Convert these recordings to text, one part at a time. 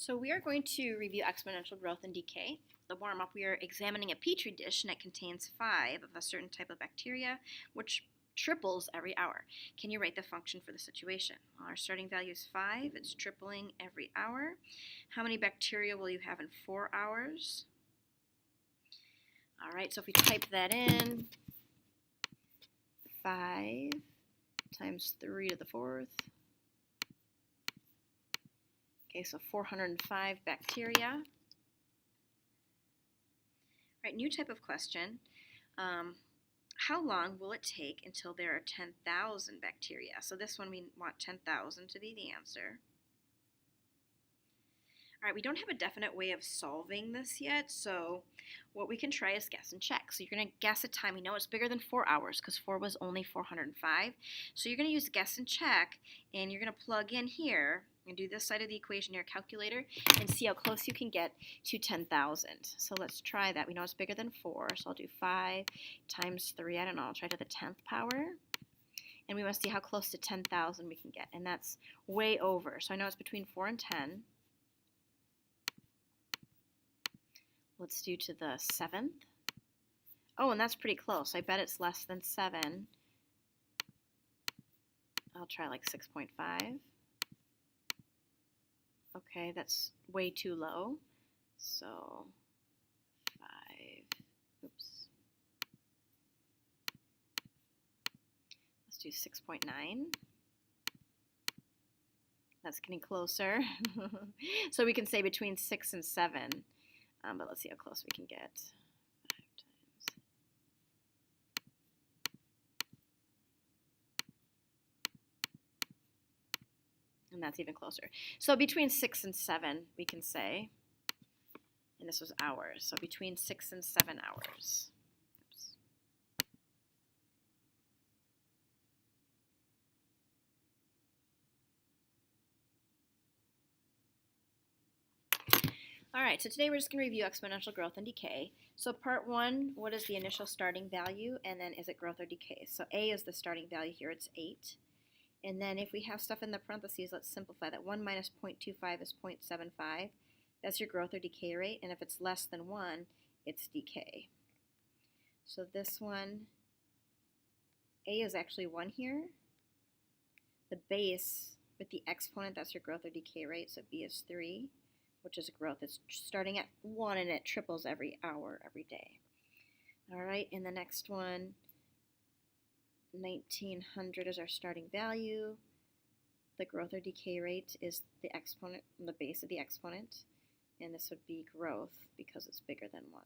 So we are going to review exponential growth and decay. The warm-up, we are examining a petri dish and it contains 5 of a certain type of bacteria, which triples every hour. Can you write the function for the situation? Well, our starting value is 5. It's tripling every hour. How many bacteria will you have in 4 hours? All right, so if we type that in, 5 times 3 to the 4th. Okay, so 405 bacteria. All right, new type of question. How long will it take until there are 10,000 bacteria? So this one we want 10,000 to be the answer. All right, we don't have a definite way of solving this yet, so what we can try is guess and check. So you're going to guess a time. We know it's bigger than 4 hours because 4 was only 405. So you're going to use guess and check, and you're going to plug in here and do this side of the equation in your calculator and see how close you can get to 10,000. So let's try that. We know it's bigger than 4, so I'll do 5 times 3. I don't know, I'll try to the 10th power. And we want to see how close to 10,000 we can get, and that's way over. So I know it's between 4 and 10. Let's do to the 7th. Oh, and that's pretty close. I bet it's less than 7. I'll try like 6.5. Okay, that's way too low. So 5, oops. Let's do 6.9. That's getting closer. So we can say between 6 and 7. But let's see how close we can get. 5 times. And that's even closer. So between 6 and 7, we can say, and this was hours, so between 6 and 7 hours. Oops. All right, so today we're just going to review exponential growth and decay. So part 1, what is the initial starting value, and then is it growth or decay? So A is the starting value here, it's 8. And then if we have stuff in the parentheses, let's simplify that. 1 minus 0.25 is 0.75. That's your growth or decay rate, and if it's less than 1, it's decay. So this one, A is actually 1 here. The base with the exponent, that's your growth or decay rate, so B is 3. Which is growth. It's starting at 1 and it triples every hour, every day. All right, and the next one, 1900 is our starting value. The growth or decay rate is the exponent, the base of the exponent, and this would be growth because it's bigger than 1.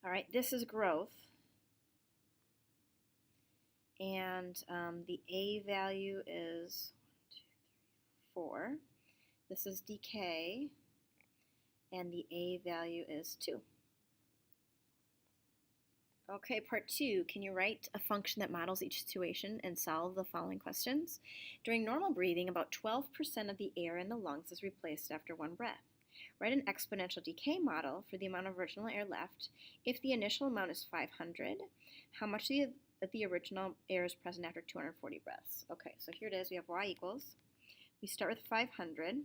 All right, this is growth, and the A value is 1, 2, 3, 4. This is decay, and the A value is 2. Okay, part 2, can you write a function that models each situation and solve the following questions? During normal breathing, about 12% of the air in the lungs is replaced after 1 breath. Write an exponential decay model for the amount of original air left. If the initial amount is 500, how much of the original air is present after 240 breaths? Okay, so here it is. We have y equals. We start with 500.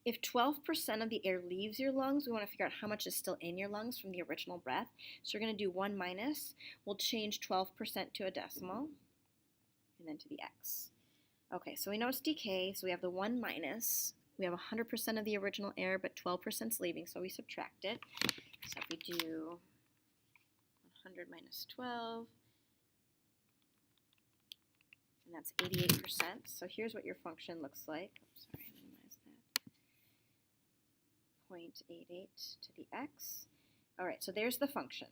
If 12% of the air leaves your lungs, we want to figure out how much is still in your lungs from the original breath. So we're going to do 1 minus. We'll change 12% to a decimal, and then to the x. Okay, so we know it's decay, so we have the 1 minus. We have 100% of the original air, but 12% is leaving, so we subtract it. So if we do 100 minus 12, and that's 88%. So here's what your function looks like. Oops, sorry. 0.88 to the x. All right, so there's the function.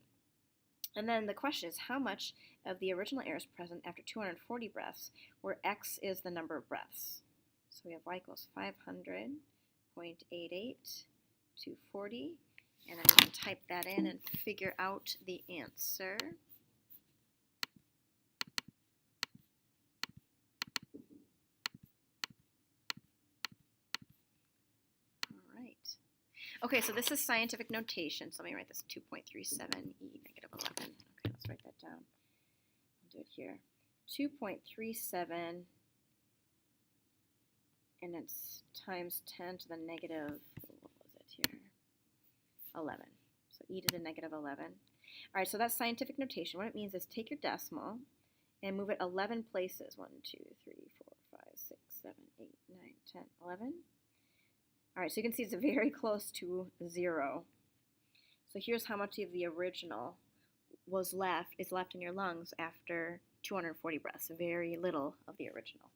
And then the question is, how much of the original air is present after 240 breaths, where x is the number of breaths? So we have y equals 500, 0.88 to 40, and then we can type that in and figure out the answer. Okay, so this is scientific notation, so let me write this 2.37 e negative 11. Okay, let's write that down. I'll do it here. 2.37 and it's times 10 to the negative, what was it here, 11. So e to the negative 11. All right, so that's scientific notation. What it means is take your decimal and move it 11 places. 1, 2, 3, 4, 5, 6, 7, 8, 9, 10, 11. All right, so you can see it's very close to 0. So here's how much of the original is left in your lungs after 240 breaths. Very little of the original.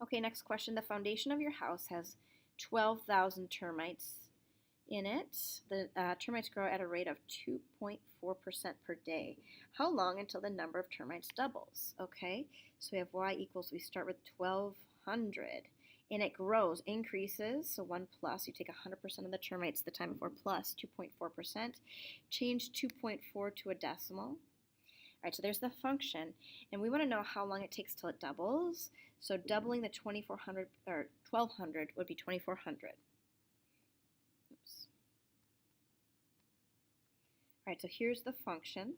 Okay, next question. The foundation of your house has 12,000 termites in it. The termites grow at a rate of 2.4% per day. How long until the number of termites doubles? Okay, so we have y equals, we start with 1,200. And it grows, increases, so 1 plus, you take 100% of the termites the time before, plus 2.4%. Change 2.4 to a decimal. All right, so there's the function. And we want to know how long it takes till it doubles. So doubling the 2,400, or 1,200 would be 2,400. Oops. All right, so here's the function.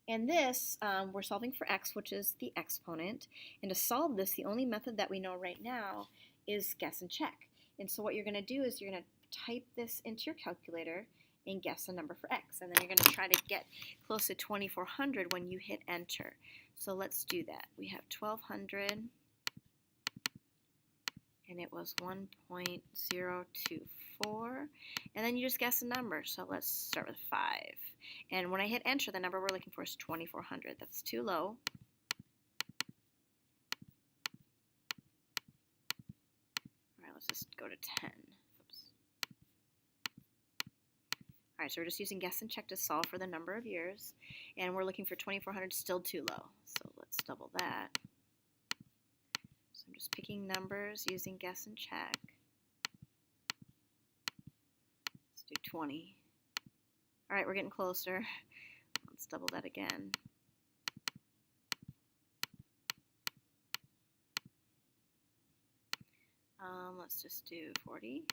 And this, we're solving for x, which is the exponent. And to solve this, the only method that we know right now is guess and check. And so what you're going to do is you're going to type this into your calculator and guess a number for x. And then you're going to try to get close to 2,400 when you hit enter. So let's do that. We have 1,200, and it was 1.024. And then you just guess a number. So let's start with 5. And when I hit enter, the number we're looking for is 2,400. That's too low. All right, let's just go to 10. Oops. All right, so we're just using guess and check to solve for the number of years. And we're looking for 2,400, still too low. So let's double that. So I'm just picking numbers using guess and check. Let's do 20. All right, we're getting closer. Let's double that again. Let's just do 40.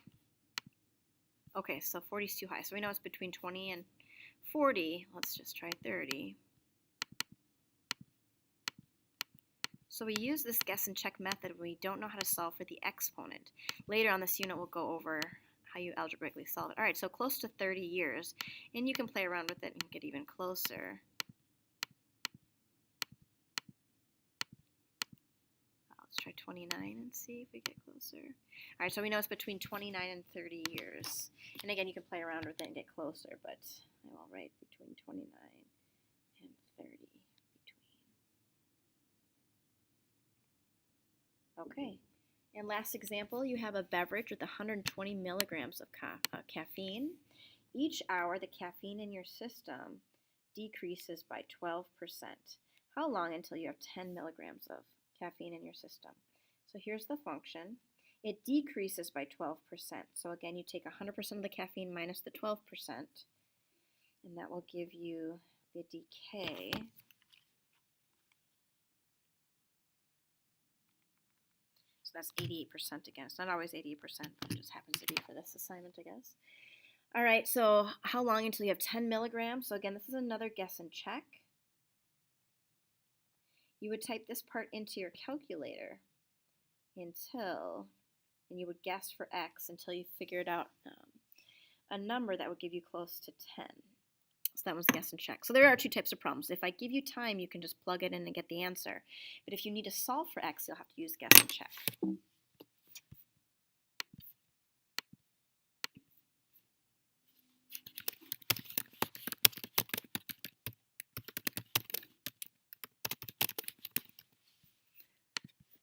Okay, so 40 is too high. So we know it's between 20 and 40. Let's just try 30. So we use this guess and check method when we don't know how to solve for the exponent. Later on this unit, we'll go over how you algebraically solve it. All right, so close to 30 years, and you can play around with it and get even closer. Let's try 29 and see if we get closer. All right, so we know it's between 29 and 30 years. And again, you can play around with it and get closer, but I will write between 29 and 30. Okay. And last example, you have a beverage with 120 milligrams of caffeine. Each hour, the caffeine in your system decreases by 12%. How long until you have 10 milligrams of caffeine in your system? So here's the function. It decreases by 12%. So again, you take 100% of the caffeine minus the 12%, and that will give you the decay. So that's 88% again. It's not always 88%, but it just happens to be for this assignment, I guess. All right, so how long until you have 10 milligrams? So again, this is another guess and check. You would type this part into your calculator and you would guess for x until you figured out a number that would give you close to 10. So that was guess and check. So there are two types of problems. If I give you time, you can just plug it in and get the answer. But if you need to solve for x, you'll have to use guess and check.